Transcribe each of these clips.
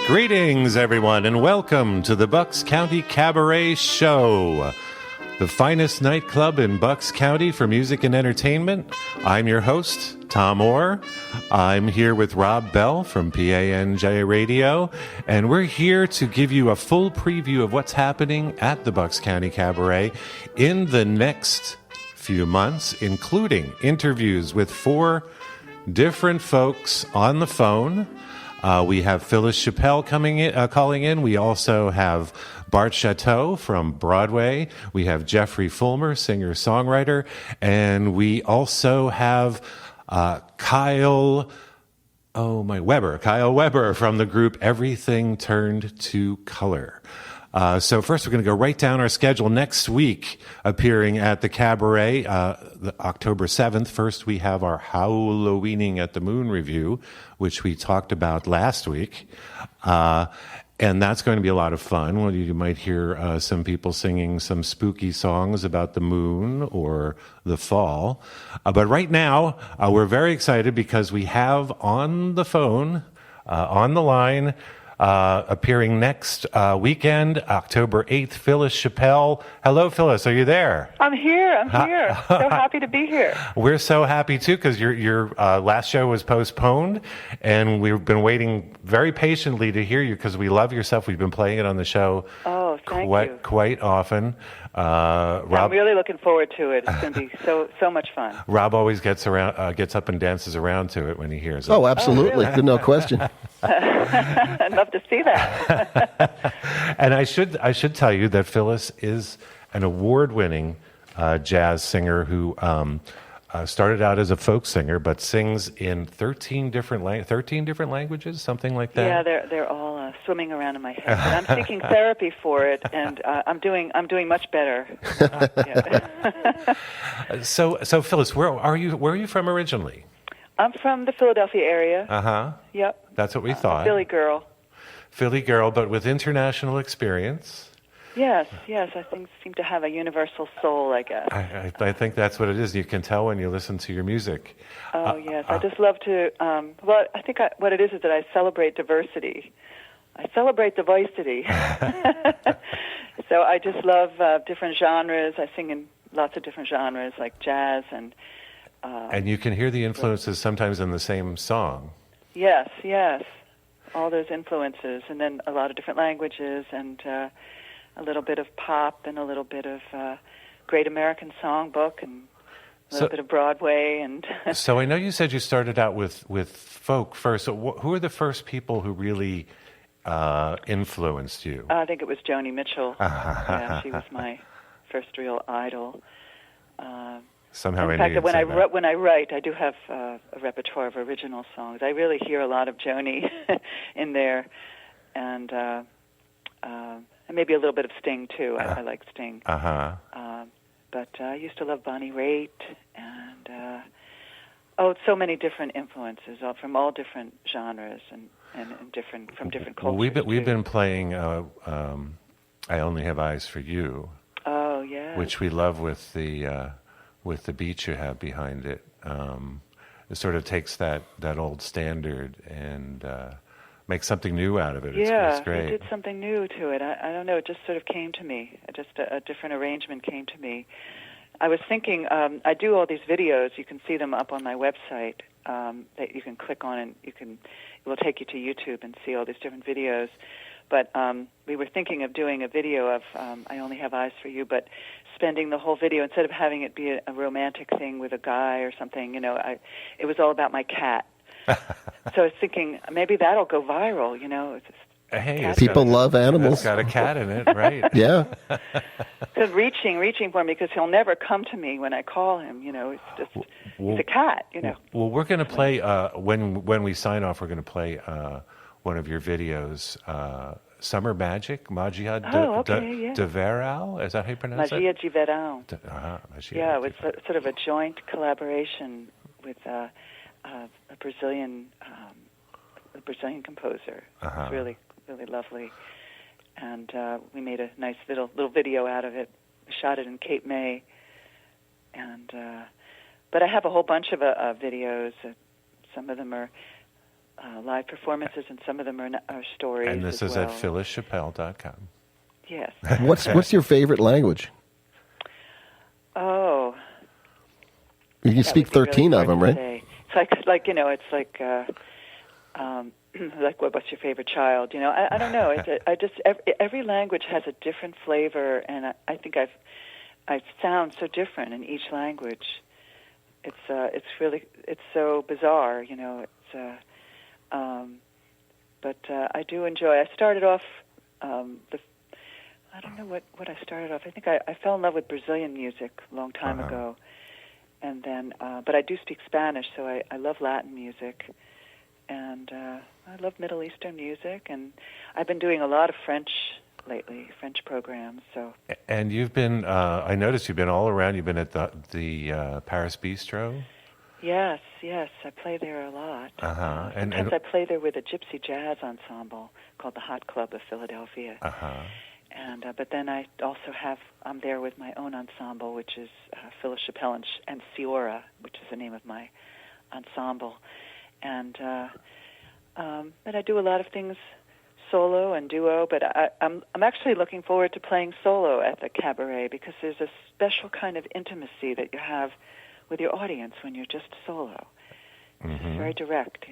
Greetings, everyone, and welcome to the Bucks County Cabaret Show, the finest nightclub in Bucks County for music and entertainment. I'm your host, Tom Orr. I'm here with Rob Bell from PANJ Radio, and we're here to give you a full preview of what's happening at the Bucks County Cabaret in the next few months, including interviews with 4 different folks on the phone. We have Phyllis Chapell calling in. We also have Bart Shatto from Broadway. We have Jeffrey Folmer, singer-songwriter. And we also have Kyle Weber from the group Everything Turned to Color. So first, we're going to go right down our schedule. Next week, appearing at the Cabaret, October 7th. First, we have our Halloweening at the Moon review, which we talked about last week. And that's going to be a lot of fun. Well, you might hear some people singing some spooky songs about the moon or the fall. But right now, we're very excited because we have on the phone, on the line, appearing next weekend, October 8th, Phyllis Chapell. Hello, Phyllis. Are you there? I'm here. So happy to be here. We're so happy, too, because your last show was postponed, and we've been waiting very patiently to hear you because we love your stuff. We've been playing it on the show quite often. Rob, I'm really looking forward to it. It's going to be so much fun. Rob always gets up and dances around to it when he hears it. Oh, absolutely. Really? No question. I'd love to see that. And I should tell you that Phyllis is an award-winning jazz singer who started out as a folk singer, but sings in 13 different languages, something like that. Yeah, they're all swimming around in my head. But I'm seeking therapy for it, and I'm doing much better. So Phyllis, where are you from originally? I'm from the Philadelphia area. Uh-huh. Yep. That's what we thought. Philly girl, but with international experience. Yes, I seem to have a universal soul, I guess. I think that's what it is. You can tell when you listen to your music. Oh, yes. I just love to, I think what it is that I celebrate diversity. I celebrate diversity. So I just love different genres. I sing in lots of different genres, like jazz and... and you can hear the influences sometimes in the same song. Yes. All those influences, and then a lot of different languages, and a little bit of pop, and a little bit of Great American Songbook, and a little bit of Broadway. And So I know you said you started out with folk first. So who are the first people who really influenced you? I think it was Joni Mitchell. Yeah, she was my first real idol. Somehow, in fact, when I write, I do have a repertoire of original songs. I really hear a lot of Joni in there, and maybe a little bit of Sting too. I like Sting. But I used to love Bonnie Raitt, and so many different influences from all different genres and from different cultures. Well, we've been playing "I Only Have Eyes for You." Oh yeah. Which we love with the beat you have behind it. It sort of takes that old standard and makes something new out of it. It's great. It did something new to it. I don't know, it just sort of came to me. Just a different arrangement came to me. I was thinking, I do all these videos. You can see them up on my website that you can click on, and it will take you to YouTube and see all these different videos. But we were thinking of doing a video of I Only Have Eyes for You, but spending the whole video, instead of having it be a romantic thing with a guy or something, it was all about my cat. So I was thinking, maybe that'll go viral, It's just hey, people love animals. It's got a cat in it, right? Yeah. So reaching for me, because he'll never come to me when I call him, It's just, he's a cat, Well, we're going to play, when we sign off, we're going to play one of your videos, Summer Magic, Magia de Verão. Is that how you pronounce it? Magia de Verão. Yeah, it was sort of a joint collaboration with a Brazilian composer. It's really, really lovely. And we made a nice little video out of it. We shot it in Cape May. And but I have a whole bunch of videos. Some of them are live performances, and some of them are stories. And this is well. at phyllischappell.com. Yes. What's your favorite language? Oh. You can speak 13 really of them, right? Say. It's like it's like like what's your favorite child? I don't know. Every language has a different flavor, and I think I sound so different in each language. It's so bizarre, but I do enjoy. I started off I don't know what I started off. I think I fell in love with Brazilian music a long time ago, and then but I do speak Spanish, so I love Latin music, and I love Middle Eastern music, and I've been doing a lot of French lately, French programs. So. And you've been, I noticed you've been all around. You've been at the Paris Bistro. Yes, I play there a lot. Sometimes I play there with a gypsy jazz ensemble called the Hot Club of Philadelphia. And but then I'm there with my own ensemble, which is Phyllis, Chapell, and Ciora, which is the name of my ensemble. And I do a lot of things solo and duo, but I'm actually looking forward to playing solo at the Cabaret, because there's a special kind of intimacy that you have with your audience when you're just solo. It's very direct,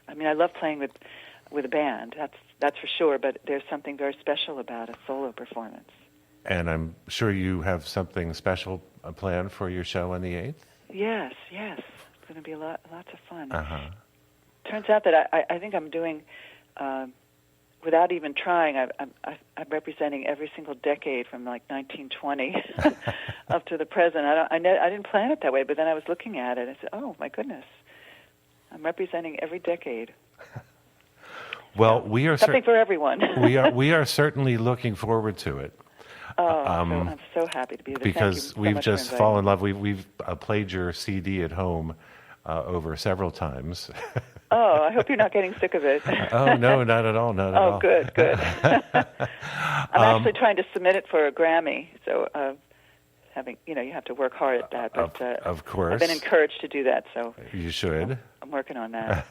I love playing with a band, that's for sure, but there's something very special about a solo performance. And I'm sure you have something special planned for your show on the 8th? Yes. It's going to be lots of fun. Turns out that I think I'm doing, without even trying, I'm representing every single decade from like 1920 up to the present. I didn't plan it that way, but then I was looking at it and I said, oh my goodness, I'm representing every decade. Well, we are something for everyone. we are certainly looking forward to it. I'm so happy to be there. Because we've just fallen in love. We've played your CD at home over several times. Oh, I hope you're not getting sick of it. Oh, no, not at all. Not at all. Oh, good. I'm actually trying to submit it for a Grammy, so you have to work hard at that. But, of course. I've been encouraged to do that, so you should. I'm working on that.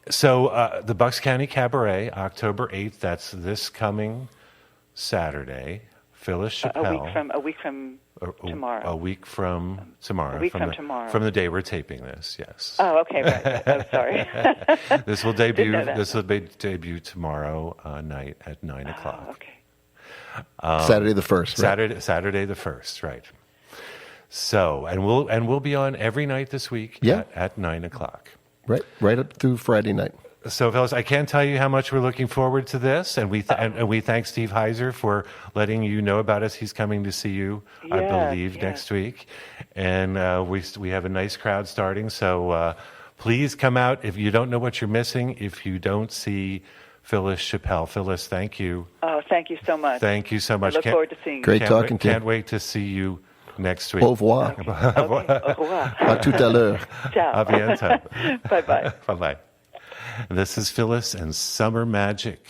So the Bucks County Cabaret, October 8th. That's this coming Saturday. Phyllis Chapell. A week from tomorrow. A week from tomorrow. A week from tomorrow. From the day we're taping this, yes. Oh, okay, right. Oh, sorry. This will debut. This will debut tomorrow night at 9 o'clock. Oh, okay. Saturday the 1st. Right? Saturday the 1st, right? So, and we'll be on every night this week at 9 o'clock. Right up through Friday night. So, Phyllis, I can't tell you how much we're looking forward to this, and we thank Steve Heiser for letting you know about us. He's coming to see you, I believe, next week, and we have a nice crowd starting. So please come out if you don't know what you're missing. If you don't see Phyllis Chapell, Phyllis, thank you. Oh, thank you so much. Thank you so much. I look forward to seeing you. Great talking to you. Can't wait to see you next week. Au revoir. Okay. Au revoir. À tout à l'heure. Ciao. A bientôt. Bye-bye. Bye-bye. This is Phyllis and Summer Magic.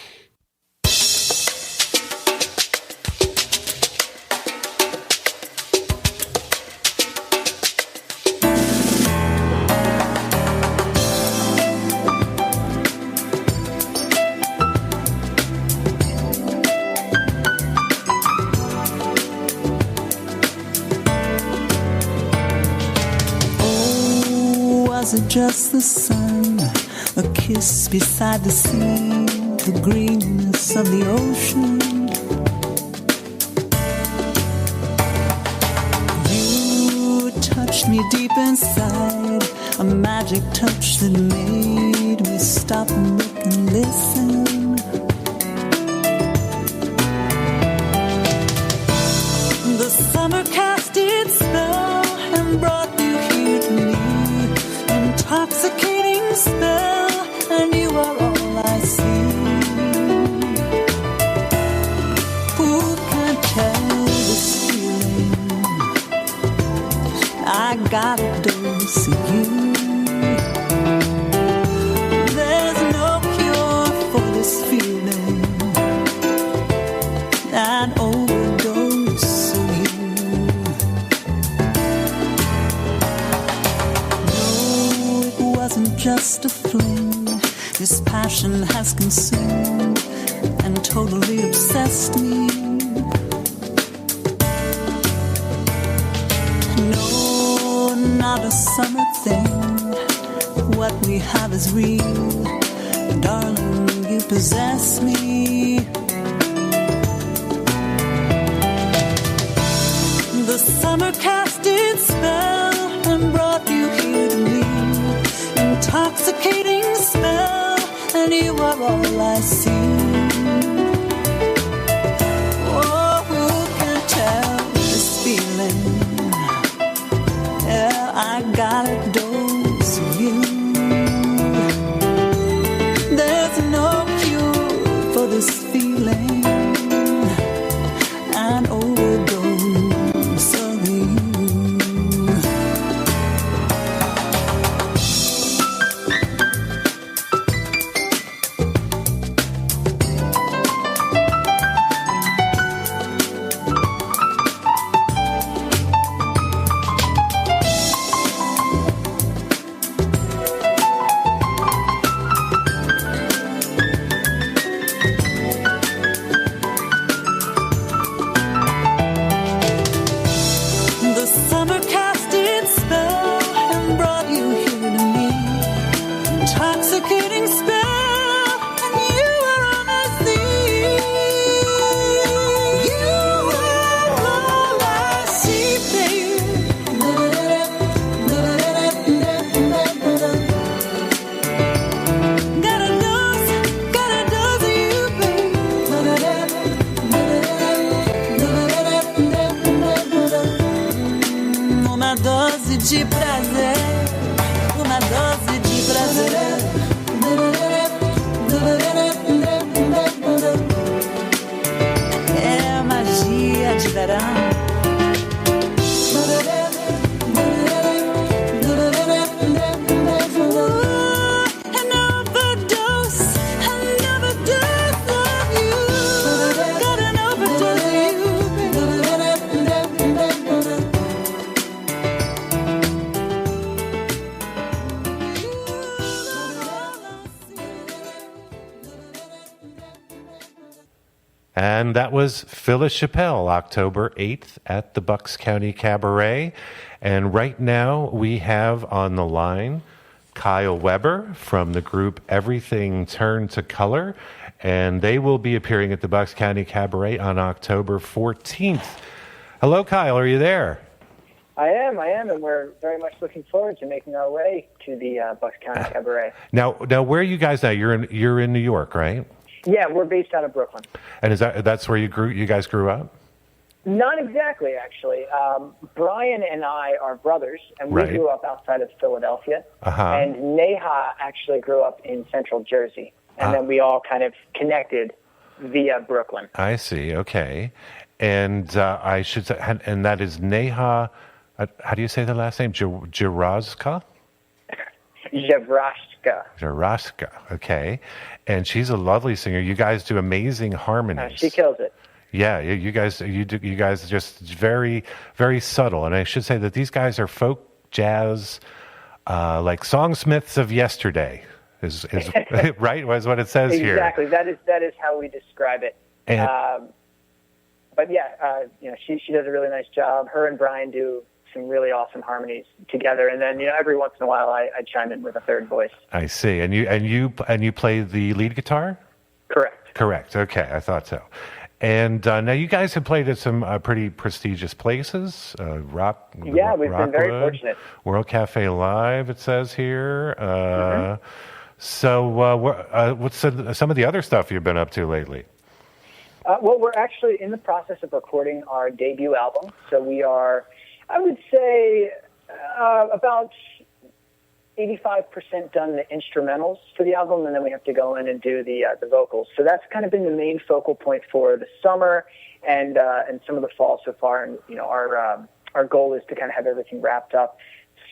Was it just the sun, a kiss beside the sea, the greenness of the ocean? You touched me deep inside, a magic touch that made me stop and look and listen. The summer cast its spell and brought you here to me. Intoxicating spell, and you are all I see. Who can tell this feeling? I got a dose of you. There's no cure for this feeling. An overdose of you. just a fling. This passion has consumed and totally obsessed me. No, not a summer thing. What we have is real. Darling, you possess me. The summer cast its spell and brought you here to me. Intoxicating smell, and you are all I see. Oh, who can tell this feeling? Yeah, I got a dose of you. There's no cure for this feeling. An overdose of you. De prazer, uma dose de prazer. É magia de verão. And that was Phyllis Chapell, October 8th at the Bucks County Cabaret. And right now we have on the line Kyle Weber from the group Everything Turned to Color. And they will be appearing at the Bucks County Cabaret on October 14th. Hello, Kyle. Are you there? I am, and we're very much looking forward to making our way to the Bucks County Cabaret. Now, where are you guys now? You're in New York, right? Yeah, we're based out of Brooklyn. And that's where you guys grew up? Not exactly, actually. Brian and I are brothers, and we grew up outside of Philadelphia. Uh-huh. And Neha actually grew up in Central Jersey, and then we all kind of connected via Brooklyn. I see. Okay, and I should say, and that is Neha. How do you say the last name? Jarazka? Jarazka. Okay, and she's a lovely singer. You guys do amazing harmonies. She kills it. Yeah, you guys just very, very subtle. And I should say that these guys are folk jazz, like songsmiths of yesterday. Is right? Is what it says here. Exactly. That is how we describe it. And, but yeah, she does a really nice job. Her and Brian do some really awesome harmonies together, and then every once in a while I chime in with a third voice. I see. And you play the lead guitar? Correct. Okay, I thought so. And now you guys have played at some pretty prestigious places. We've been very fortunate. World Cafe Live, it says here. So what's some of the other stuff you've been up to lately? Well, we're actually in the process of recording our debut album. So we are, I would say, about 85% done the instrumentals for the album, and then we have to go in and do the vocals. So that's kind of been the main focal point for the summer and some of the fall so far. And our goal is to kind of have everything wrapped up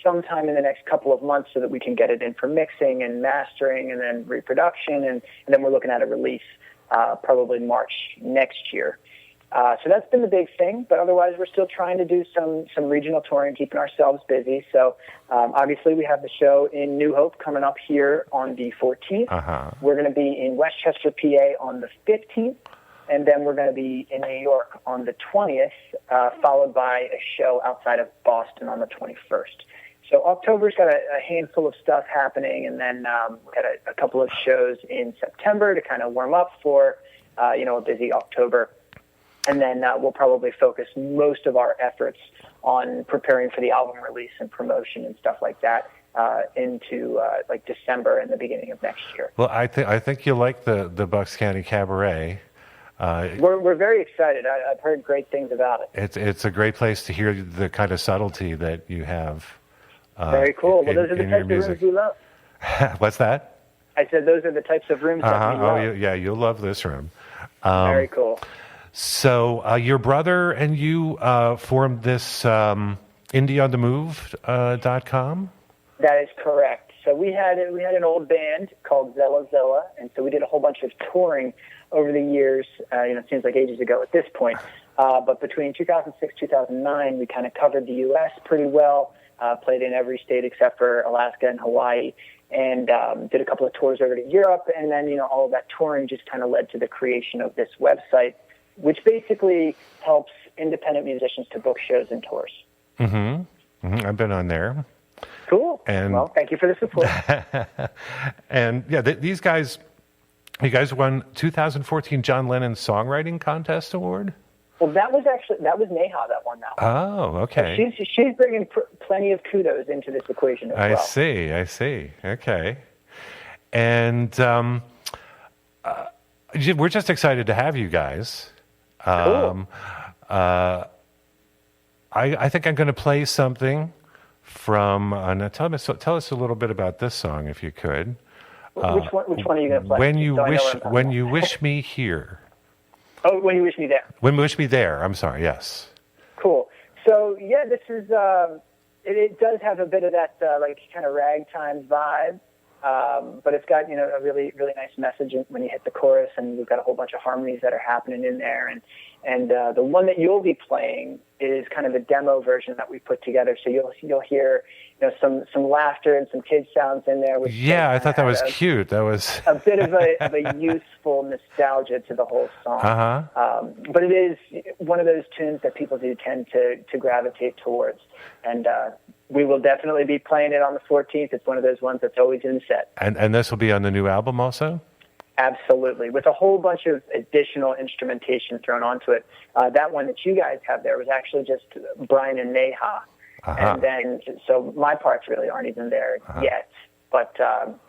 sometime in the next couple of months so that we can get it in for mixing and mastering and then reproduction, and then we're looking at a release probably March next year. So that's been the big thing, but otherwise we're still trying to do some regional touring, keeping ourselves busy. So obviously we have the show in New Hope coming up here on the 14th. Uh-huh. We're going to be in Westchester, PA on the 15th, and then we're going to be in New York on the 20th, followed by a show outside of Boston on the 21st. So October's got a handful of stuff happening, and then we've got a couple of shows in September to kind of warm up for a busy October. And then we'll probably focus most of our efforts on preparing for the album release and promotion and stuff like that into like December and the beginning of next year. Well, I think you'll like the Bucks County Cabaret. We're very excited. I've heard great things about it. It's a great place to hear the kind of subtlety that you have. Very cool. Well, those are the types of rooms we love. What's that? I said those are the types of rooms that we love. Oh, yeah, you'll love this room. Very cool. So your brother and you formed this indieonthemove.com? That is correct. So we had an old band called Zella, and so we did a whole bunch of touring over the years. It seems like ages ago at this point. But between 2006 2009, we kind of covered the U.S. pretty well, played in every state except for Alaska and Hawaii, and did a couple of tours over to Europe. And then, all of that touring just kind of led to the creation of this website, which basically helps independent musicians to book shows and tours. Mm-hmm. I've been on there. Cool. And well, thank you for the support. And yeah, these guys, you guys won 2014 John Lennon Songwriting Contest Award? Well, that was Neha that won that one. Oh, okay. So she's bringing plenty of kudos into this equation as well. I see. Okay. And we're just excited to have you guys. Cool. I think I'm going to play something from. Tell us a little bit about this song, if you could. Which one are you going to play? When you wish me here. Oh, When You Wish Me There. When You Wish Me There. I'm sorry. Yes. Cool. So yeah, this is. It does have a bit of that kind of ragtime vibe. But it's got, a really, really nice message when you hit the chorus, and we've got a whole bunch of harmonies that are happening in there. And the one that you'll be playing is kind of a demo version that we put together. So you'll hear, some laughter and some kid sounds in there. Which I thought that was cute. That was a bit of a youthful nostalgia to the whole song. Uh-huh. But it is one of those tunes that people do tend to gravitate towards. And, we will definitely be playing it on the 14th. It's one of those ones that's always in the set. And this will be on the new album also? Absolutely, with a whole bunch of additional instrumentation thrown onto it. That one that you guys have there was actually just Brian and Neha. Uh-huh. And then, so my parts really aren't even there yet. But,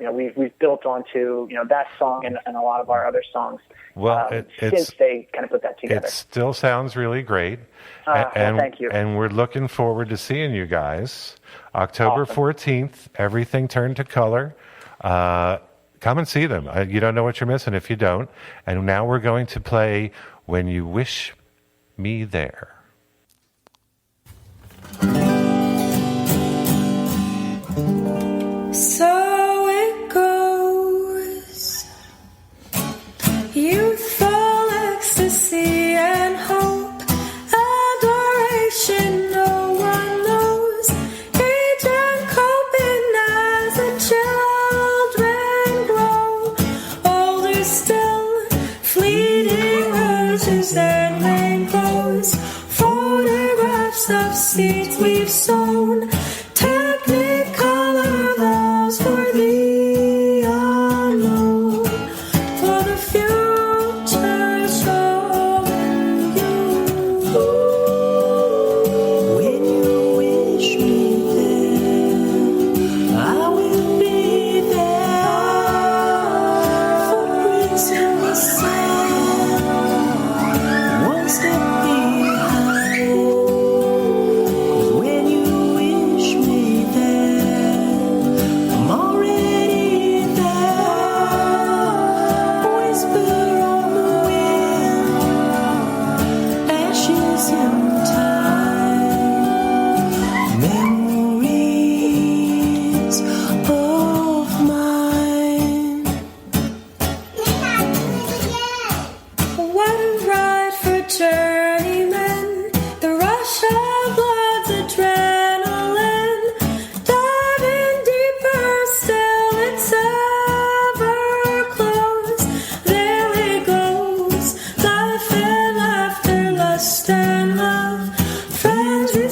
we've built onto, that song and a lot of our other songs. Well, since they kind of put that together. It still sounds really great. Well, thank you. And we're looking forward to seeing you guys. October 14th, Everything Turned to Color. Come and see them. You don't know what you're missing if you don't. And now we're going to play When You Wish Me There. So it goes. Youthful ecstasy and hope, adoration no one knows. Age and coping as the children grow. Older still, fleeting urges and lane clothes. Photographs of seeds we've sown. Technicolor vows for the unknown, for the future showing you. When you wish me there, I will be there. Footprints in the sand, one step behind. 'Cause when you wish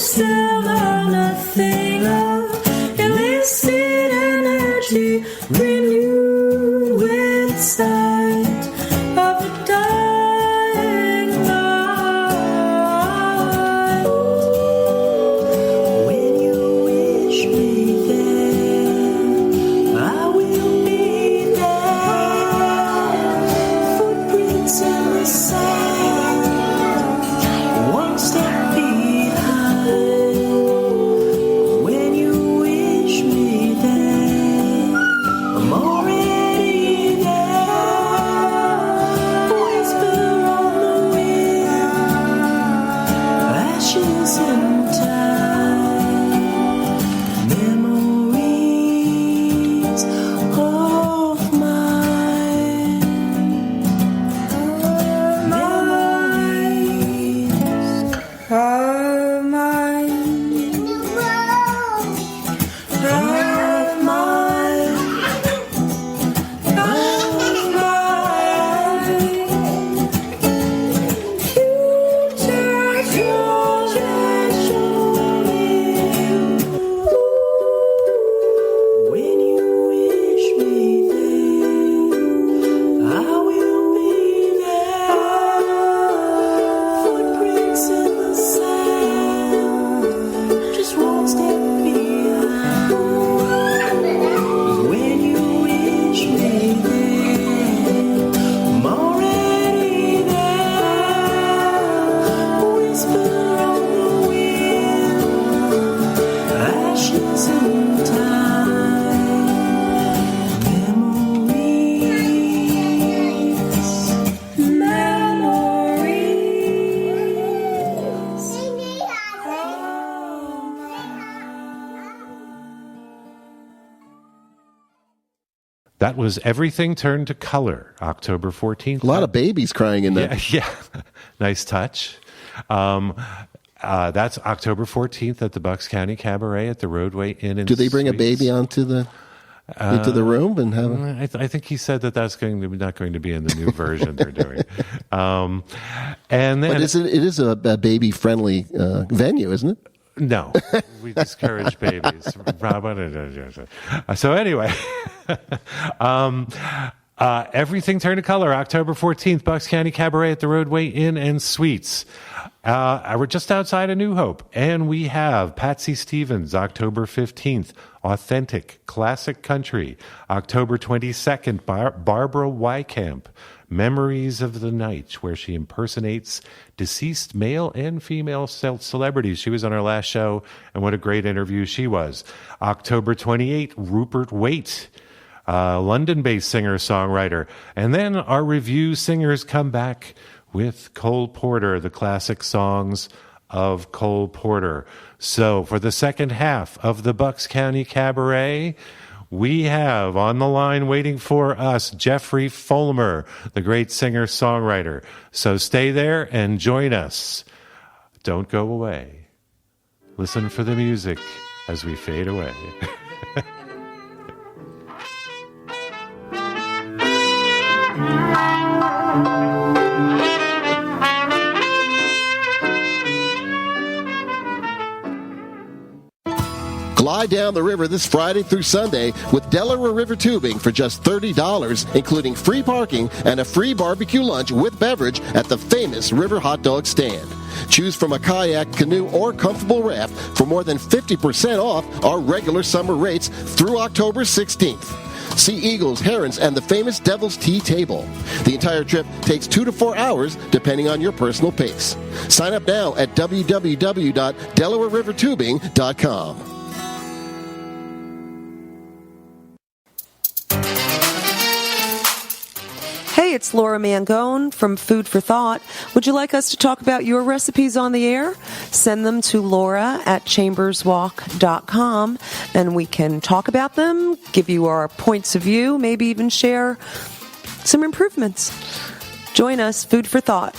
still know nothing of illicit energy renewed with sight of a dying light. When you wish me there, I will be there. Footprints in the sand, one step behind. When you wish me there, I'm already there. Whisper on the wind, ashes in time. Memories of mine. Memories of mine. Of mine. When you wish me there, I will be there. Footprints in the sand, just one step behind. When you wish me there, I'm already there. Whisper on the wind, ashes in time. Memories. That was Everything Turned to Color, October 14th. A lot of babies crying in that. Yeah. Nice touch. That's October 14th at the Bucks County Cabaret at the Rodeway Inn and Do they bring a Suites. baby onto the into the room and have a... I think he said that's not going to be in the new version they're doing. And then But it is a baby-friendly venue, isn't it? no, we discourage babies. So anyway, Everything Turned to Color, October 14th, Bucks County Cabaret at the Rodeway Inn and Suites. We're just outside of New Hope, and we have Patsy Stevens, October 15th, Authentic Classic Country, October 22nd, Barbara Wycamp, Memories of the Night, where she impersonates deceased male and female celebrities. She was on our last show, and what a great interview she was. October 28th, Rupert Waite, London-based singer-songwriter. And then our review singers come back with Cole Porter, the classic songs of Cole Porter. So for the second half of the Bucks County Cabaret, we have on the line waiting for us Jeffrey Folmer, the great singer-songwriter. So stay there and join us. Don't go away. Listen for the music as we fade away. Glide down the river this Friday through Sunday with Delaware River Tubing for just $30, including free parking and a free barbecue lunch with beverage at the famous River Hot Dog Stand. Choose from a kayak, canoe, or comfortable raft for more than 50% off our regular summer rates through October 16th. See eagles, herons, and the famous Devil's Tea Table. The entire trip takes 2 to 4 hours, depending on your personal pace. Sign up now at www.delawarerivertubing.com. Hey, it's Laura Mangone from Food for Thought. Would you like us to talk about your recipes on the air? Send them to laura@chamberswalk.com, and we can talk about them, give you our points of view, maybe even share some improvements. Join us, Food for Thought.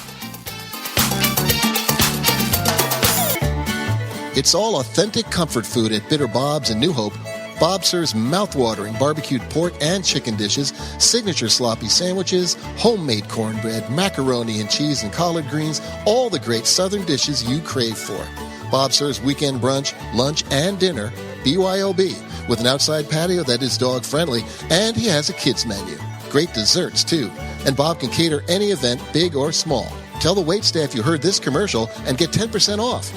It's all authentic comfort food at Bitter Bob's in New Hope. Bob serves mouth-watering barbecued pork and chicken dishes, signature sloppy sandwiches, homemade cornbread, macaroni and cheese and collard greens, all the great southern dishes you crave for. Bob serves weekend brunch, lunch, and dinner, BYOB, with an outside patio that is dog-friendly, and he has a kids menu. Great desserts, too. And Bob can cater any event, big or small. Tell the waitstaff you heard this commercial and get 10% off.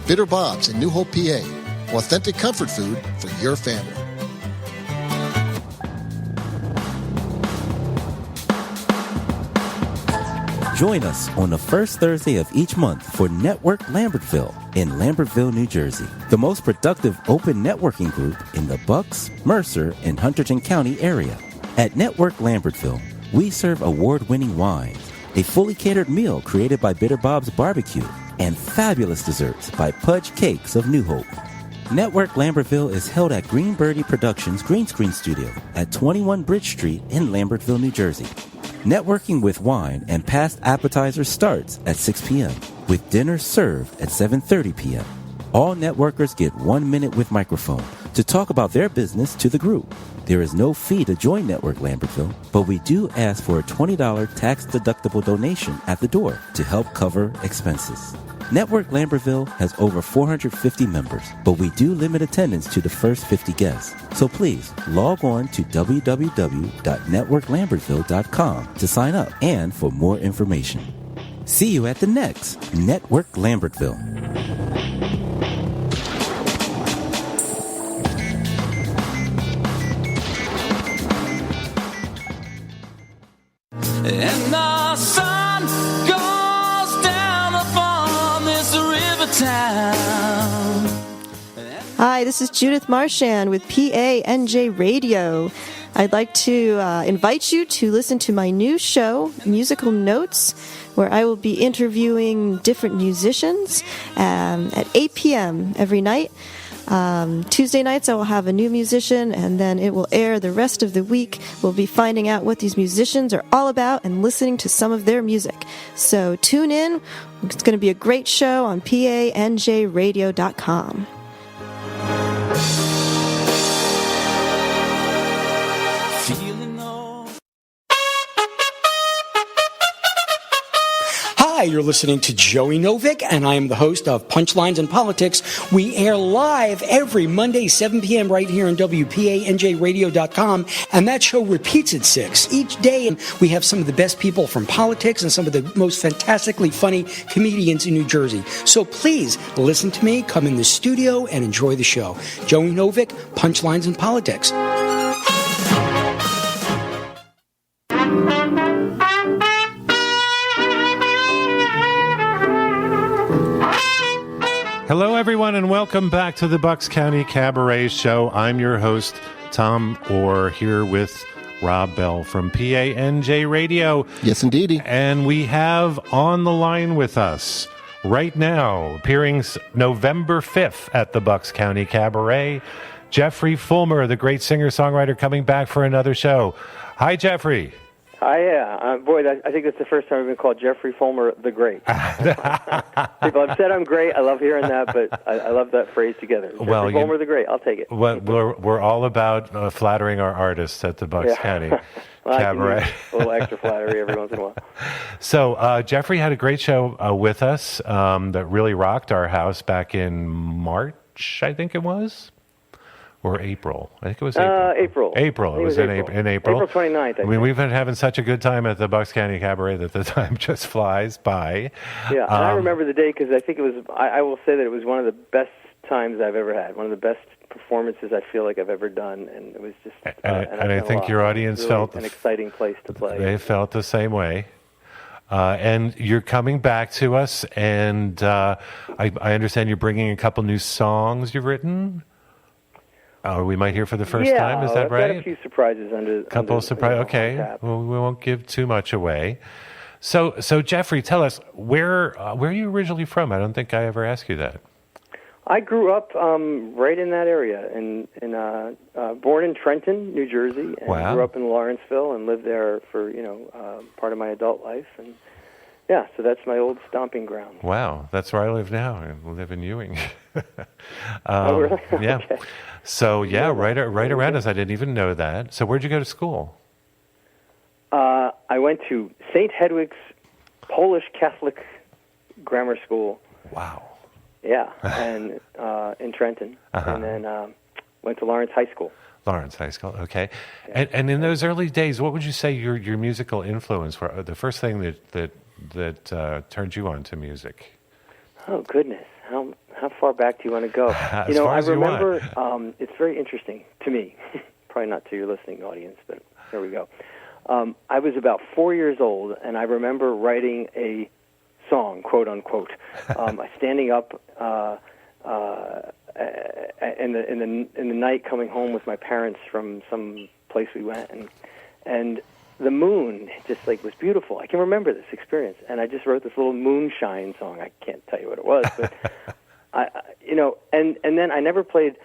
Bitter Bob's in New Hope, PA. Authentic comfort food for your family. Join us on the first Thursday of each month for Network Lambertville in Lambertville, New Jersey, the most productive open networking group in the Bucks, Mercer, and Hunterdon County area. At Network Lambertville, we serve award-winning wines, a fully catered meal created by Bitter Bob's Barbecue, and fabulous desserts by Pudge Cakes of New Hope. Network Lambertville is held at Green Birdie Productions Green Screen Studio at 21 Bridge Street in Lambertville, New Jersey. Networking with wine and past appetizers starts at 6 p.m., with dinner served at 7:30 p.m. All networkers get 1 minute with microphone to talk about their business to the group. There is no fee to join Network Lambertville, but we do ask for a $20 tax-deductible donation at the door to help cover expenses. Network Lambertville has over 450 members, but we do limit attendance to the first 50 guests. So please log on to www.networklambertville.com to sign up and for more information. See you at the next Network Lambertville. And the sun goes down upon this river town. Hi, this is Judith Marchand with PANJ Radio. I'd like to invite you to listen to my new show, Musical Notes, where I will be interviewing different musicians at 8 p.m. every night. Tuesday nights I will have a new musician, and then it will air the rest of the week. We'll be finding out what these musicians are all about and listening to some of their music. So tune in. It's going to be a great show on PANJradio.com. Hi, you're listening to Joey Novick, and I am the host of Punchlines and Politics. We air live every Monday, 7 p.m. right here on WPANJradio.com, and that show repeats at 6 each day. And we have some of the best people from politics and some of the most fantastically funny comedians in New Jersey. So please listen to me, come in the studio, and enjoy the show. Joey Novick, Punchlines and Politics. Hello, everyone, and welcome back to the Bucks County Cabaret Show. I'm your host, Tom Orr, here with Rob Bell from PANJ Radio. Yes, indeedy. And we have on the line with us right now, appearing November 5th at the Bucks County Cabaret, Jeffrey Folmer, the great singer-songwriter, coming back for another show. Hi, Jeffrey. Yeah. Boy, I think that's the first time I've been called Jeffrey Folmer the Great. People have said I'm great. I love hearing that, but I love that phrase together. Jeffrey Folmer the Great. I'll take it. We're all about flattering our artists at the Bucks County Cabaret. A little extra flattery every once in a while. So Jeffrey had a great show with us that really rocked our house back in March, I think it was. Or April. I think it was April. April. It was in April. April 29th. I mean, we've been having such a good time at the Bucks County Cabaret that the time just flies by. Yeah, and I remember the day because I think it was, I will say that it was one of the best times I've ever had, one of the best performances I feel like I've ever done, and it was just... and I think your audience really felt... an exciting place to play. They felt the same way. And you're coming back to us, and I understand you're bringing a couple new songs you've written... we might hear for the first time. Is that right? Got a few surprises under. Couple of surprises. Okay. Well, we won't give too much away. So Jeffrey, tell us where are you originally from? I don't think I ever asked you that. I grew up right in that area, born in Trenton, New Jersey, and grew up in Lawrenceville and lived there for part of my adult life, and so that's my old stomping ground. Wow, that's where I live now. I live in Ewing. Oh, really? Yeah. Okay. So right around us. I didn't even know that. So where'd you go to school? I went to St. Hedwig's Polish Catholic Grammar School. Wow. Yeah, and in Trenton, and then went to Lawrence High School. Lawrence High School, okay. And in those early days, what would you say your musical influence were? The first thing that turned you on to music? Oh goodness, how far back do you want to go? As far as I remember. It's very interesting to me. Probably not to your listening audience, but there we go. I was about 4 years old, and I remember writing a song, quote unquote, standing up in the night, coming home with my parents from some place we went, and the moon just was beautiful. I can remember this experience, and I just wrote this little moonshine song. I can't tell you what it was, but and then I never played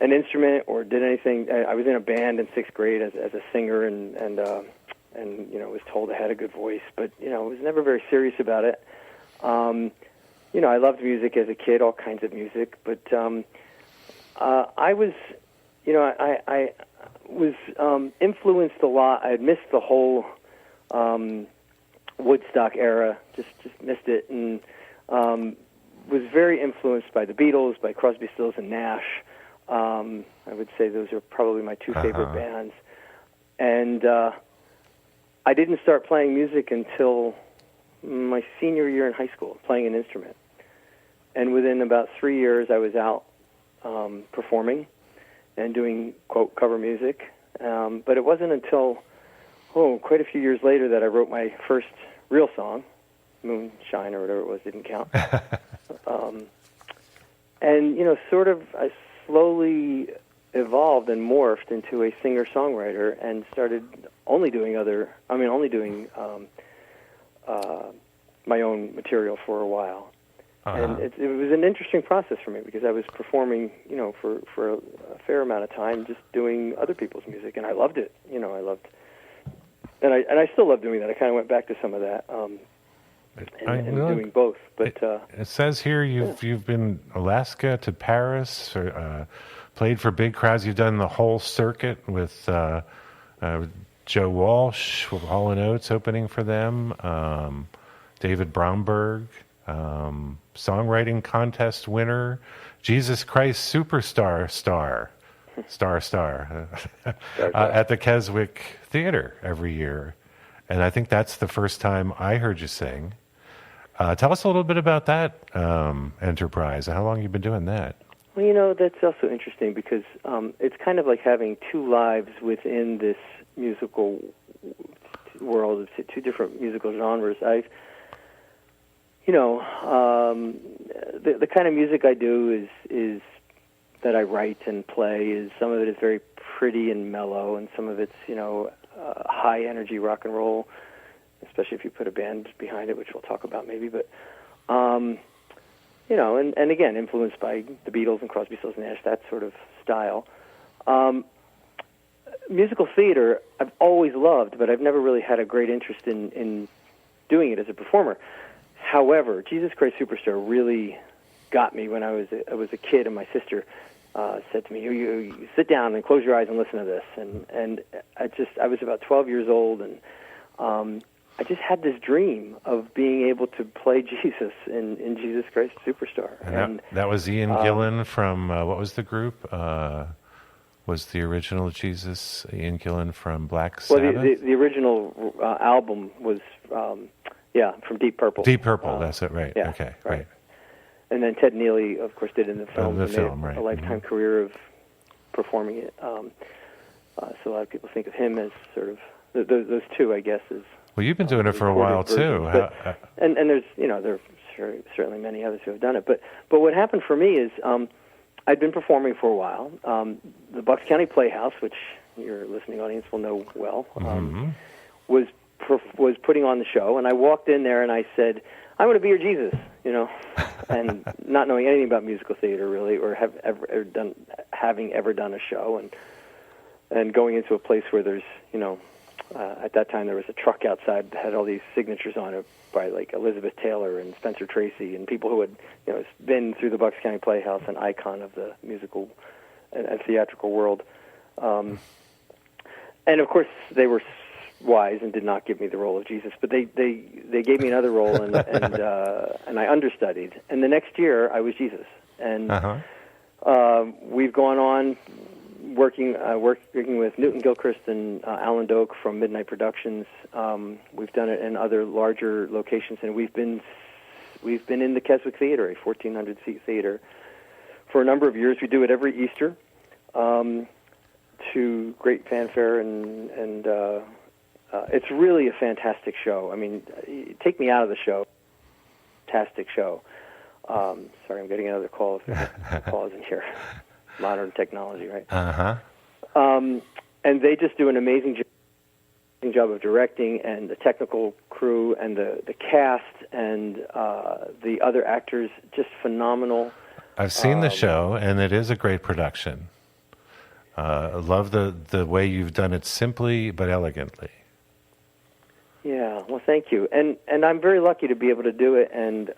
an instrument or did anything. I was in a band in 6th grade as a singer, and was told I had a good voice, but was never very serious about it. I loved music as a kid, all kinds of music, but I was, I was influenced a lot. I had missed the whole Woodstock era, just missed it, and was very influenced by the Beatles, by Crosby, Stills, and Nash. I would say those are probably my two favorite bands. And I didn't start playing music until my senior year in high school, playing an instrument. And within about 3 years, I was out performing and doing, quote, cover music. But it wasn't until, quite a few years later that I wrote my first real song, Moonshine or whatever it was, didn't count. And, sort of, I slowly evolved and morphed into a singer-songwriter and started only doing my own material for a while. And it was an interesting process for me because I was performing, for a fair amount of time, just doing other people's music, and I loved it. And I still love doing that. I kind of went back to some of that, and doing both. But it says here you've been Alaska to Paris, or played for big crowds. You've done the whole circuit with Joe Walsh, Hall & Oates opening for them, David Bromberg. Songwriting contest winner, Jesus Christ Superstar star at the Keswick Theater every year. And I think that's the first time I heard you sing. Tell us a little bit about that enterprise. How long have you been doing that? Well, that's also interesting because it's kind of like having two lives within this musical world. It's two different musical genres. The kind of music I do is that I write and play is some of it is very pretty and mellow, and some of it's high energy rock and roll, especially if you put a band behind it, which we'll talk about maybe. But and again, influenced by the Beatles and Crosby, Stills, Nash, that sort of style. Musical theater I've always loved, but I've never really had a great interest in doing it as a performer. However, Jesus Christ Superstar really got me when I was a kid, and my sister said to me, "You sit down and close your eyes and listen to this." And I was about 12 years old, and I just had this dream of being able to play Jesus in Jesus Christ Superstar. And that was Ian Gillan from what was the group? Was the original Jesus Ian Gillan from Black Sabbath? Well, the original album was. From Deep Purple. Deep Purple, that's it, right. Yeah, okay, right. And then Ted Neely, of course, did in the film. Right. A lifetime career of performing it. So a lot of people think of him as sort of those two, I guess. Well, you've been doing it for a while too. And there's there are certainly many others who have done it. But what happened for me is I'd been performing for a while. The Bucks County Playhouse, which your listening audience will know well, was putting on the show, and I walked in there and I said, "I'm going to be your Jesus," and not knowing anything about musical theater really, or having ever done a show, and going into a place where there's at that time there was a truck outside that had all these signatures on it by like Elizabeth Taylor and Spencer Tracy and people who had been through the Bucks County Playhouse, an icon of the musical and theatrical world, and of course they were wise and did not give me the role of Jesus, but they gave me another role, and I understudied. And the next year, I was Jesus. And we've gone on working with Newton Gilchrist and Alan Doak from Midnight Productions. We've done it in other larger locations, and we've been in the Keswick Theater, a 1,400-seat theater, for a number of years. We do it every Easter to great fanfare, and it's really a fantastic show. I mean, take me out of the show. Fantastic show. Sorry, I'm getting another call. Call isn't here. Modern technology, right? And they just do an amazing job of directing, and the technical crew and the cast and the other actors, just phenomenal. I've seen the show, and it is a great production. I love the way you've done it simply but elegantly. Yeah, well, thank you. And I'm very lucky to be able to do it. And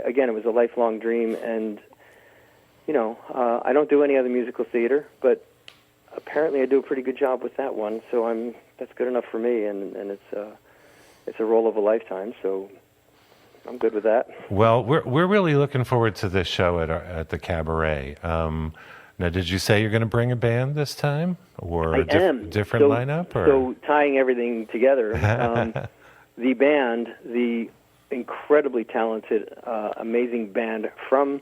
again, it was a lifelong dream. And I don't do any other musical theater, but apparently I do a pretty good job with that one. So that's good enough for me. And it's a role of a lifetime. So I'm good with that. Well, we're really looking forward to this show at the Cabaret. Now, did you say you're going to bring a band this time, or I am. Different lineup? Or? So tying everything together, the band, the incredibly talented, amazing band from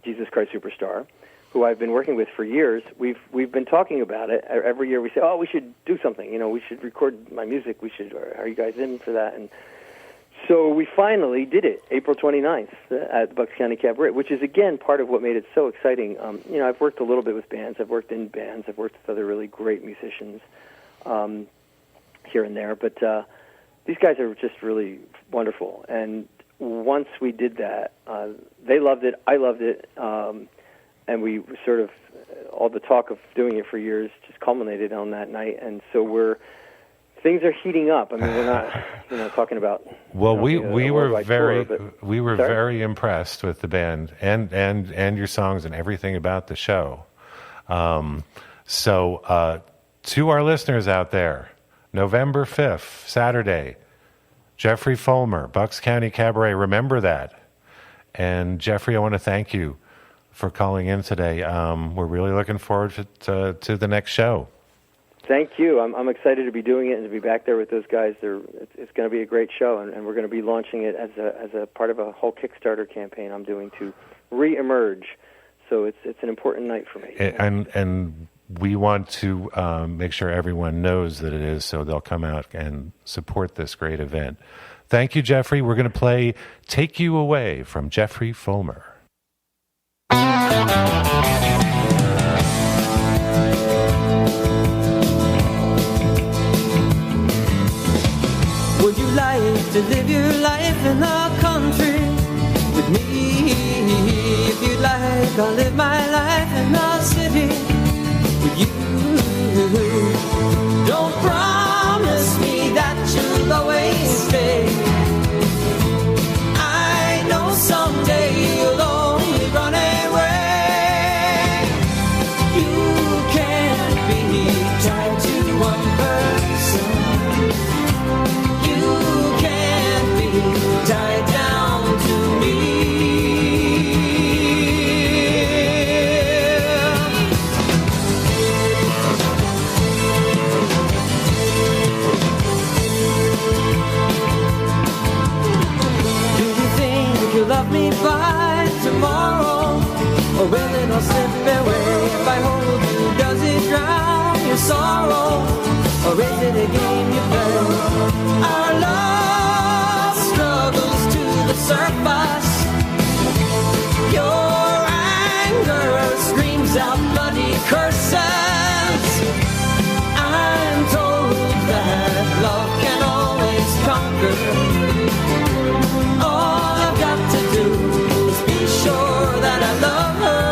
Jesus Christ Superstar, who I've been working with for years. We've been talking about it every year. We say, we should do something. We should record my music. Are you guys in for that? And so we finally did it, April 29th at the Bucks County Cabaret, which is, again, part of what made it so exciting. I've worked a little bit with bands. I've worked in bands. I've worked with other really great musicians here and there. But these guys are just really wonderful. And once we did that, they loved it. I loved it. And we sort of, all the talk of doing it for years just culminated on that night. And so things are heating up. I mean, we're not, talking about. Well, we were very impressed with the band and your songs and everything about the show. So to our listeners out there, November 5th, Saturday, Jeffrey Folmer, Bucks County Cabaret. Remember that. And Jeffrey, I want to thank you for calling in today. We're really looking forward to the next show. Thank you. I'm excited to be doing it and to be back there with those guys. It's going to be a great show, and we're going to be launching it as a part of a whole Kickstarter campaign I'm doing to re-emerge. So it's an important night for me. And we want to make sure everyone knows that it is, so they'll come out and support this great event. Thank you, Jeffrey. We're going to play "Take You Away" from Jeffrey Folmer. Would you like to live your life in the country with me? If you'd like, I'll live my life in the city with you. Don't promise me that you'll always stay. I know someday you'll only run away. You can't be tied to one person. Tied down to me. Do you think you'll love me by tomorrow, or will it all slip away if I hold you? Does it drown your sorrow, or is it a game you play? Our love struggles to the surface. Your anger screams out bloody curses. I'm told that love can always conquer. All I've got to do is be sure that I love her.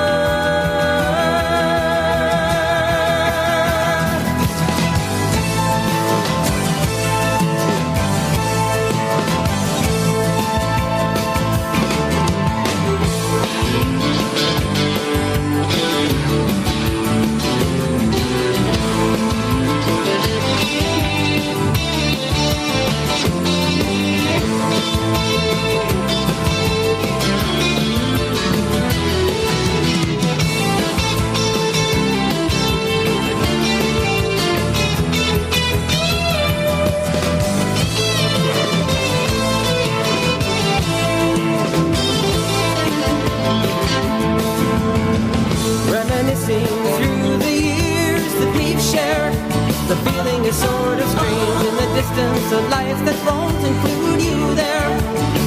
guess a life that won't include you there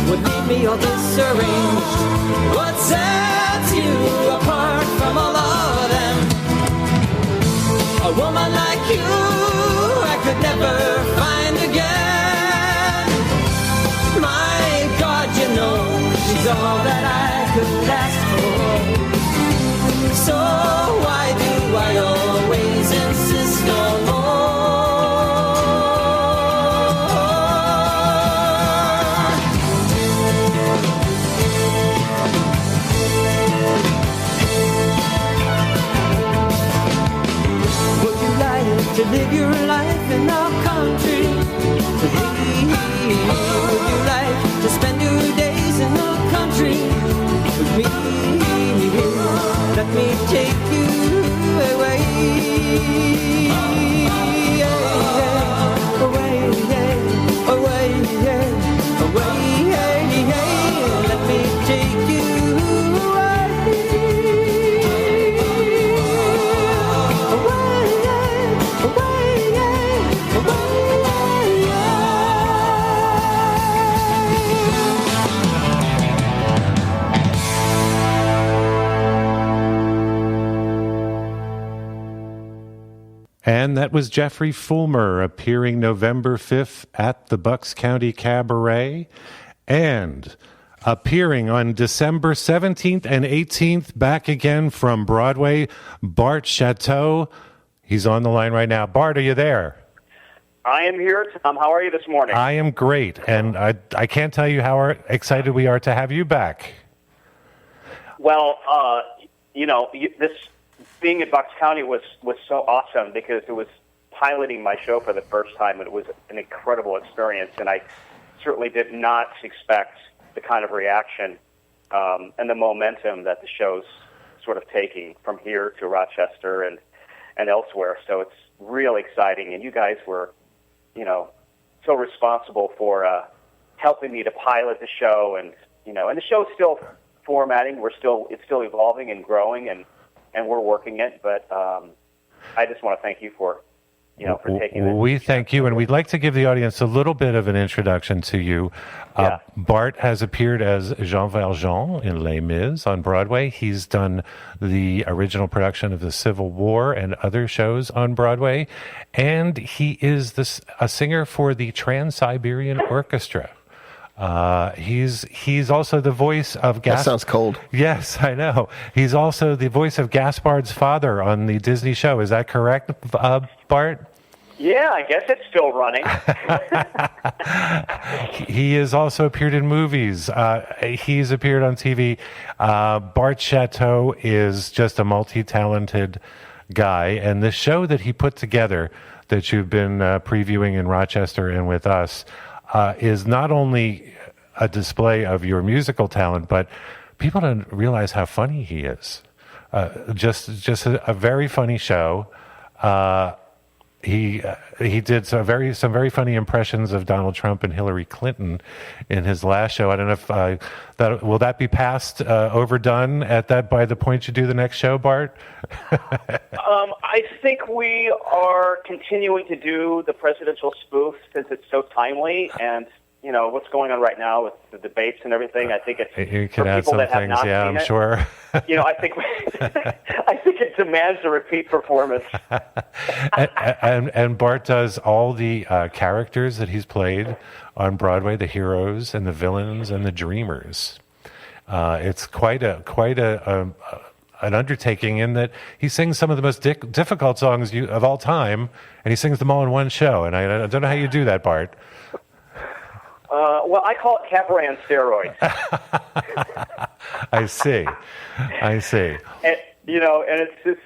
would leave me all disarranged. What sets you apart from all of them? A woman like you I could never find again. My God, you know she's all that I could ask for. So why do I always insist on more? Would you like to live your life in our country? Would you like to spend your days in the country with me? Let me take you away, away, away, away. Let me take you away, And that was Jeffrey Folmer appearing November 5th at the Bucks County Cabaret, and appearing on December 17th and 18th back again from Broadway, Bart Shatto. He's on the line right now. Bart, are you there? I am here, Tom. How are you this morning? I am great, and I can't tell you how excited we are to have you back. Well, this being in Bucks County was so awesome because it was piloting my show for the first time, and it was an incredible experience, and I certainly did not expect the kind of reaction and the momentum that the show's sort of taking from here to Rochester and elsewhere. So it's really exciting, and you guys were, so responsible for helping me to pilot the show, and the show's still formatting. It's still evolving and growing, and we're working it. But I just want to thank you for taking it. We thank you, and we'd like to give the audience a little bit of an introduction to you. Yeah. Bart has appeared as Jean Valjean in Les Mis on Broadway. He's done the original production of the Civil War and other shows on Broadway, and he is a singer for the Trans-Siberian Orchestra. He's also the voice of That sounds cold. Yes, I know. He's also the voice of Gaspard's father on the Disney show. Is that correct, Bart? Yeah, I guess it's still running. He has also appeared in movies. He's appeared on TV. Bart Shatto is just a multi-talented guy, and the show that he put together that you've been previewing in Rochester and with us is not only a display of your musical talent, but people don't realize how funny he is. Just a very funny show. He did some very funny impressions of Donald Trump and Hillary Clinton in his last show. I don't know if will that be passed overdone by the point you do the next show, Bart? I think we are continuing to do the presidential spoof since it's so timely, and what's going on right now with the debates and everything. I think it's you for can add people some that have things. not Yeah, seen I'm sure. I think it demands a repeat performance. and Bart does all the characters that he's played on Broadway, the heroes and the villains and the dreamers. It's quite an undertaking in that he sings some of the most difficult songs of all time, and he sings them all in one show. And I don't know how you do that, Bart. Well, I call it cabaret on steroids. I see. And, and it's just,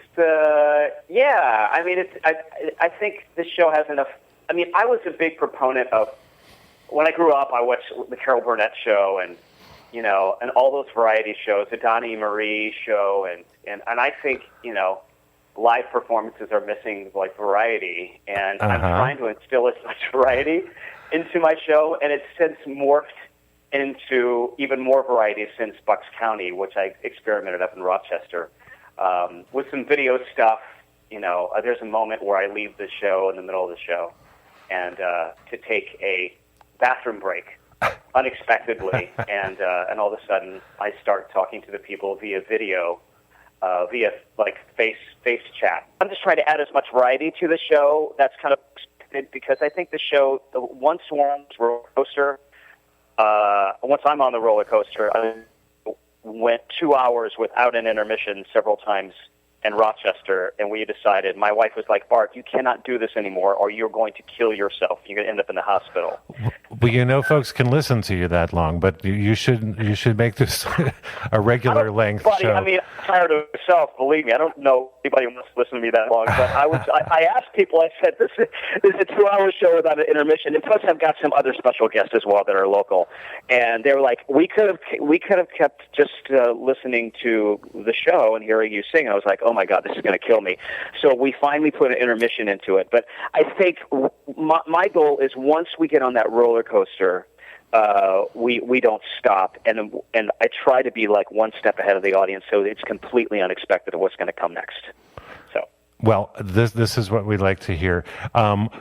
yeah. I mean, I think this show has enough. I mean, I was a big proponent of when I grew up. I watched the Carol Burnett show, and and all those variety shows, the Donnie Marie show, and I think live performances are missing like variety, and I'm trying to instill as much variety into my show, and it's since morphed into even more variety since Bucks County, which I experimented up in Rochester with some video stuff. There's a moment where I leave the show in the middle of the show, and to take a bathroom break unexpectedly, and all of a sudden I start talking to the people via video, via like face chat. I'm just trying to add as much variety to the show. That's kind of because I think the show, once we're on the roller coaster, once I'm on the roller coaster, I went 2 hours without an intermission several times in Rochester, and we decided, my wife was like, Bart, you cannot do this anymore or you're going to kill yourself. You're going to end up in the hospital. Well, folks can listen to you that long, but you should make this a regular length show. I mean, I'm tired of myself, believe me. I don't know anybody who wants to listen to me that long, but I asked people, I said, this is a 2-hour show without an intermission, and plus I've got some other special guests as well that are local, and they were like, we could have kept just listening to the show and hearing you sing. I was like, oh my God, this is going to kill me. So we finally put an intermission into it. But I think my goal is once we get on that roller coaster, we don't stop, and I try to be like one step ahead of the audience, so it's completely unexpected of what's going to come next. So. Well, this is what we'd like to hear. What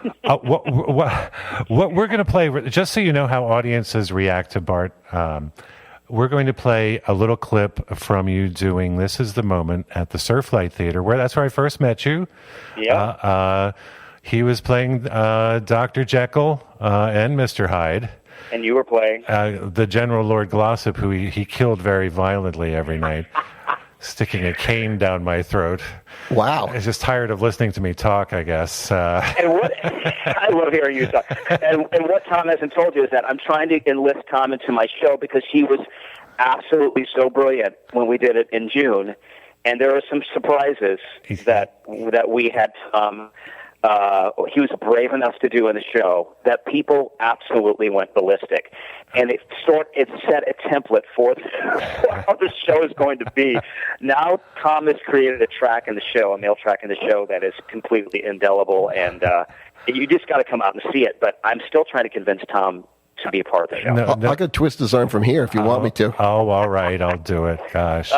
we're going to play, just so you know how audiences react to Bart. We're going to play a little clip from you doing This Is the Moment at the Surflight Theater, that's where I first met you. Yeah. He was playing Dr. Jekyll and Mr. Hyde. And you were playing? The General Lord Glossop, who he killed very violently every night, sticking a cane down my throat. Wow. He's just tired of listening to me talk, I guess. I love hearing you talk. And what Tom hasn't told you is that I'm trying to enlist Tom into my show because he was absolutely so brilliant when we did it in June. And there were some surprises that we had he was brave enough to do in the show that people absolutely went ballistic. And it set a template for how the show is going to be. Now Tom has created a track in the show, a male track in the show that is completely indelible, and you just got to come out and see it. But I'm still trying to convince Tom to be a part of the show. I could twist his arm from here if you want me to. Oh, all right, I'll do it. Gosh.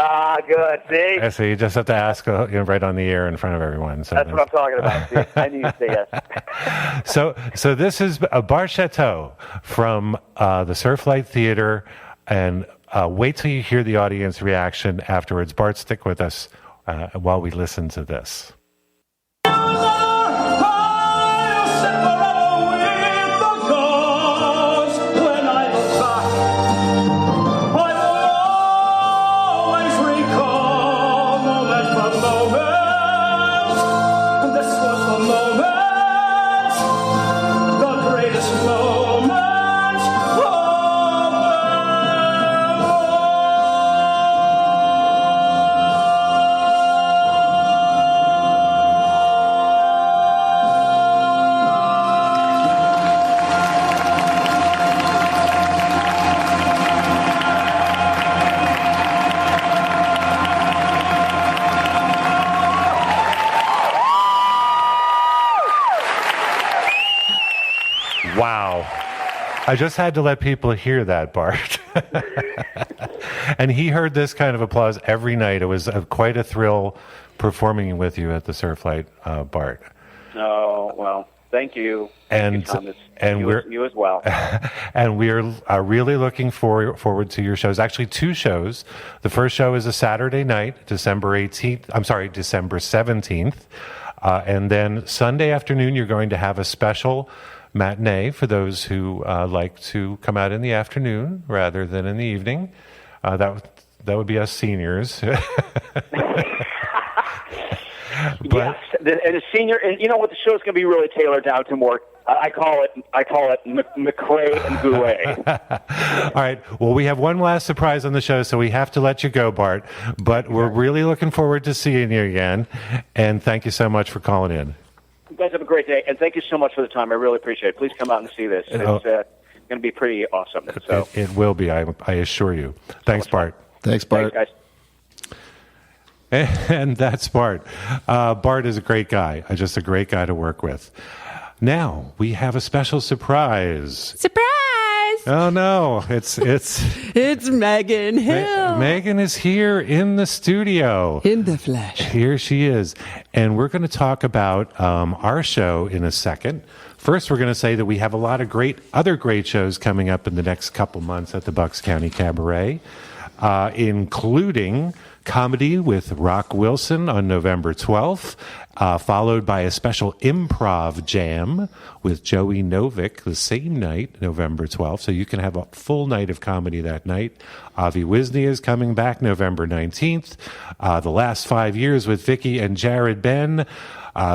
Good. See? So you just have to ask right on the air in front of everyone. So that's what I'm talking about. See? I need to say yes. So this is Bart Shatto from the Surflight Theater, and wait till you hear the audience reaction afterwards. Bart, stick with us while we listen to this. Wow. I just had to let people hear that, Bart. And he heard this kind of applause every night. It was quite a thrill performing with you at the Surflight, Bart. Oh, well, thank you. And you as well. And we're really looking forward to your shows. Actually, 2 shows. The first show is a Saturday night, December 17th. And then Sunday afternoon, you're going to have a special matinee for those who like to come out in the afternoon rather than in the evening. That would be us seniors. Yes, and a senior, and you know what? The show's going to be really tailored down to more. I call it McRae and Goulet. All right. Well, we have one last surprise on the show, so we have to let you go, Bart. But we're really looking forward to seeing you again, and thank you so much for calling in. You guys have a great day, and thank you so much for the time. I really appreciate it. Please come out and see this. It's going to be pretty awesome. So it will be, I assure you. Thanks, Bart. Thanks, Bart. Thanks, guys. And that's Bart. Bart is a great guy, just a great guy to work with. Now, we have a special surprise. Surprise! Oh no, it's Megan Hill. Megan is here in the studio. In the flesh. Here she is. And we're going to talk about our show in a second. First, we're going to say that we have a lot of other great shows coming up in the next couple months at the Bucks County Cabaret, including comedy with Rock Wilson on November 12th, followed by a special improv jam with Joey Novick the same night, November 12th. So you can have a full night of comedy that night. Avi Wisnia is coming back November 19th. The Last 5 Years with Vicky and Jared Ben.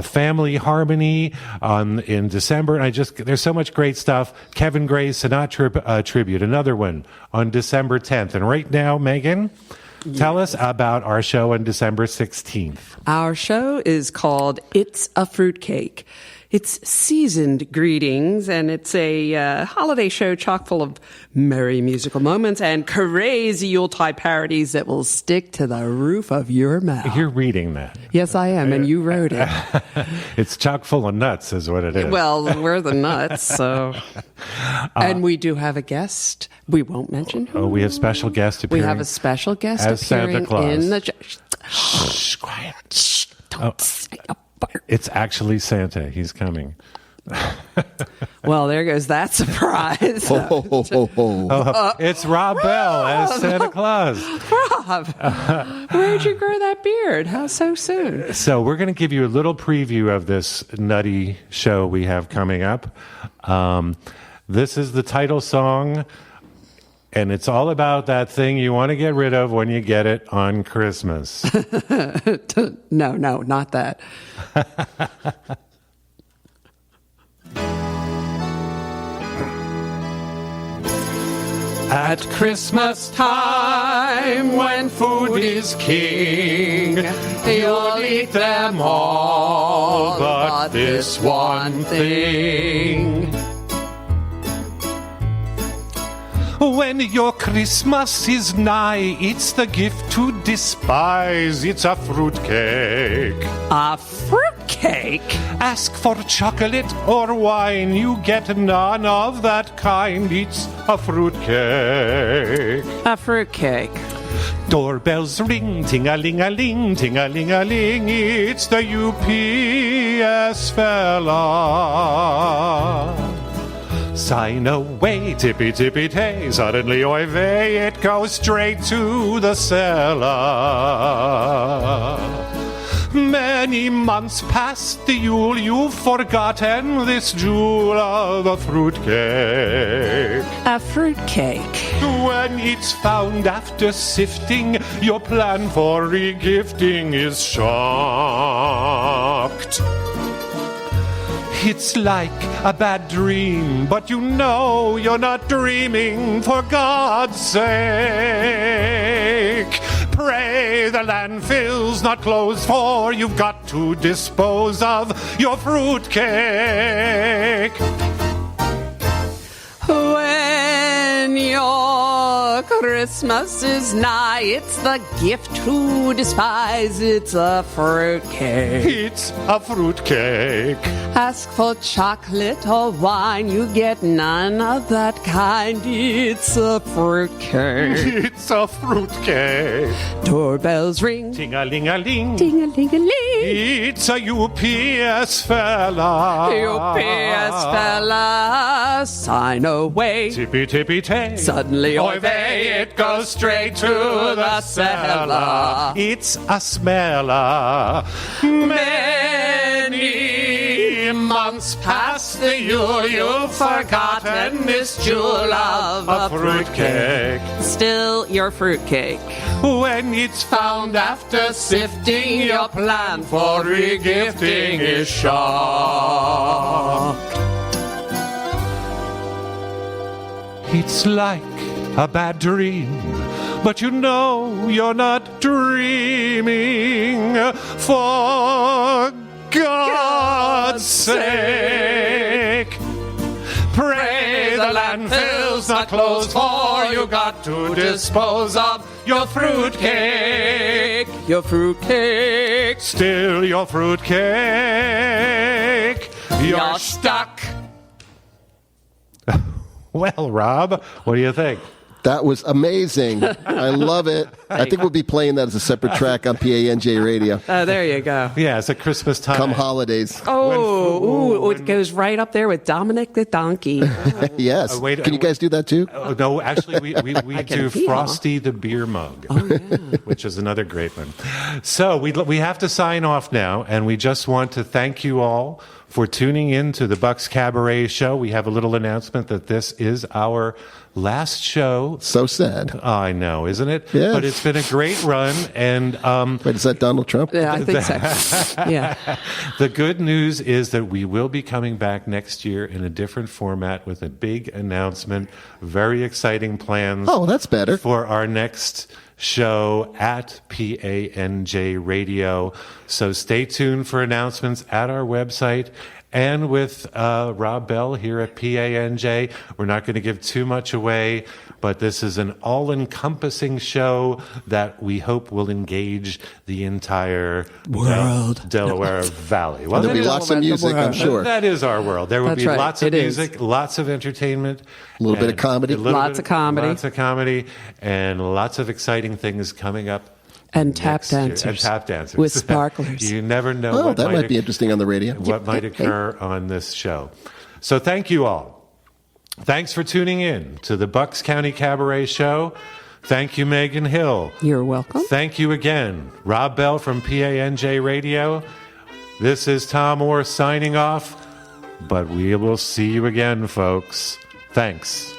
Family Harmony in December. And there's so much great stuff. Kevin Gray's Sinatra tribute, another one on December 10th. And right now, Megan, tell us about our show on December 16th. Our show is called It's a Fruitcake. It's seasoned greetings, and it's a holiday show chock full of merry musical moments and crazy Yuletide parodies that will stick to the roof of your mouth. You're reading that. Yes, I am, and you wrote it. It's chock full of nuts is what it is. Well, we're the nuts, so... and we do have a guest. We won't mention who. Oh, we have special guest appearing. We have a special guest as appearing Santa Claus. in the... Shh, quiet. Shh, don't say a word. It's actually Santa. He's coming. Well, there goes that surprise. It's Rob Bell as Santa Claus. Rob, where'd you grow that beard? How so soon? So we're going to give you a little preview of this nutty show we have coming up. This is the title song, and it's all about that thing you want to get rid of when you get it on Christmas. No, not that. At Christmas time, when food is king, you'll eat them all, but this one thing. When your Christmas is nigh, it's the gift to despise. It's a fruitcake. A fruitcake? Ask for chocolate or wine, you get none of that kind. It's a fruitcake. A fruitcake. Doorbells ring, ting-a-ling-a-ling, ting-a-ling-a-ling. It's the UPS fella. Sign away, tippy-tippy-tay. Suddenly, oy vey, it goes straight to the cellar. Many months past the Yule, you've forgotten this jewel of a fruitcake. A fruitcake. When it's found after sifting, your plan for regifting is shocked. It's like a bad dream, but you know you're not dreaming, for God's sake. Pray the landfill's not closed, for you've got to dispose of your fruitcake. When your Christmas is nigh, it's the gift to despise. It's a fruitcake. It's a fruitcake. Ask for chocolate or wine, you get none of that kind. It's a fruitcake. It's a fruitcake. Doorbells ring, ting-a-ling-a-ling, ting-a-ling-a-ling. It's a UPS fella. UPS fella. Sign away, tippy-tippy-tay. Suddenly, oy vey, it goes straight to the cellar. It's a smeller. Many months past the Yule, you've forgotten this jewel of a fruitcake. Still your fruitcake. When it's found after sifting, your plan for regifting is shocked. It's like a bad dream, but you know you're not dreaming, for God's sake. Pray the landfill's not closed, for you got to dispose of your fruitcake. Your fruitcake. Still your fruitcake. You're stuck. Well, Rob, what do you think? That was amazing. I love it. I think we'll be playing that as a separate track on PANJ Radio. Oh, there you go. Yeah, it's a Christmas time. Come holidays. It goes right up there with Dominic the Donkey. Yes. Can you guys do that too? No, actually, we do Frosty the Beer Mug, which is another great one. So we have to sign off now, and we just want to thank you all for tuning in to the Bucks Cabaret Show. We have a little announcement that this is our last show. So sad. I know, isn't it? Yeah. But it's been a great run. And wait, is that Donald Trump? Yeah, I think so. Yeah. The good news is that we will be coming back next year in a different format with a big announcement. Very exciting plans. Oh, that's better. For our next show at PANJ Radio. So stay tuned for announcements at our website. And with Rob Bell here at PANJ, we're not going to give too much away, but this is an all-encompassing show that we hope will engage the entire world, Delaware Valley. Well, there'll be lots of music, I'm sure. That is our world. There will be right. lots of music, lots of entertainment, a little bit of comedy, lots of comedy, and lots of exciting things coming up. And tap dancers. And tap dancers. With sparklers. You never know what that might be interesting on the radio. What might occur on this show. So thank you all. Thanks for tuning in to the Bucks County Cabaret Show. Thank you, Megan Hill. You're welcome. Thank you again, Rob Bell from PANJ Radio. This is Tom Orr signing off, but we will see you again, folks. Thanks.